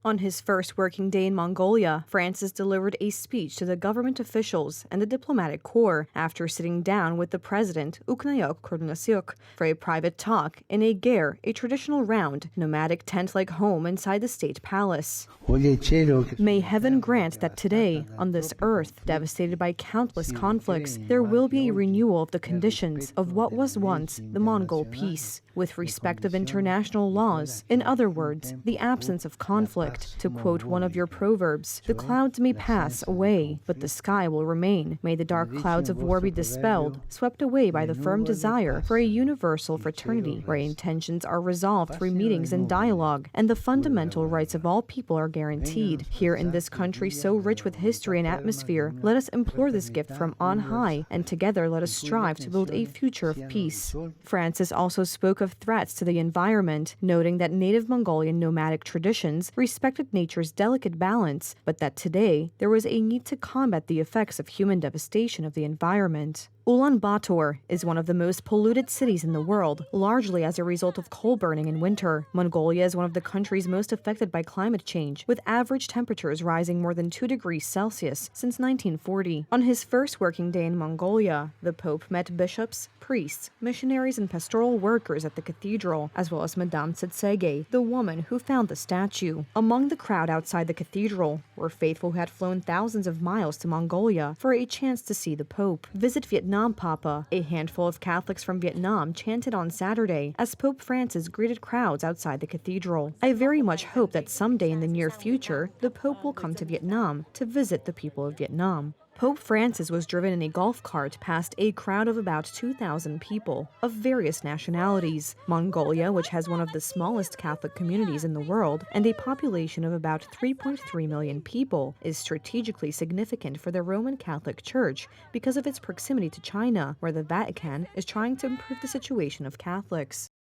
On his first working day in Mongolia, Francis delivered a speech to the government officials and the diplomatic corps after sitting down with the president, Ukhnayok Kurnasiuk, for a private talk in a ger, a traditional round, nomadic tent-like home inside the state palace. May heaven grant that today, on this earth, devastated by countless conflicts, there will be a renewal of the conditions of what was once the Mongol peace, with respect of international laws. In other words, the absence of conflict. To quote one of your proverbs, the clouds may pass away, but the sky will remain. May the dark clouds of war be dispelled, swept away by the firm desire for a universal fraternity, where intentions are resolved through meetings and dialogue, and the fundamental rights of all people are guaranteed. Here in this country so rich with history and atmosphere, let us implore this gift from on high, and together let us strive to build a future of peace. Francis also spoke of threats to the environment, noting that native Mongolian nomadic traditions respected nature's delicate balance, but that today there was a need to combat the effects of human devastation of the environment. Ulaanbaatar is one of the most polluted cities in the world, largely as a result of coal burning in winter. Mongolia is one of the countries most affected by climate change, with average temperatures rising more than 2 degrees Celsius since 1940. On his first working day in Mongolia, the Pope met bishops, priests, missionaries, and pastoral workers at the cathedral, as well as Madame Tsetsege, the woman who found the statue. Among the crowd outside the cathedral were faithful who had flown thousands of miles to Mongolia for a chance to see the Pope. Visit Vietnam, Papa. A handful of Catholics from Vietnam chanted on Saturday as Pope Francis greeted crowds outside the cathedral. I very much hope that someday in the near future, the Pope will come to Vietnam to visit the people of Vietnam. Pope Francis was driven in a golf cart past a crowd of about 2,000 people of various nationalities. Mongolia, which has one of the smallest Catholic communities in the world and a population of about 3.3 million people, is strategically significant for the Roman Catholic Church because of its proximity to China, where the Vatican is trying to improve the situation of Catholics.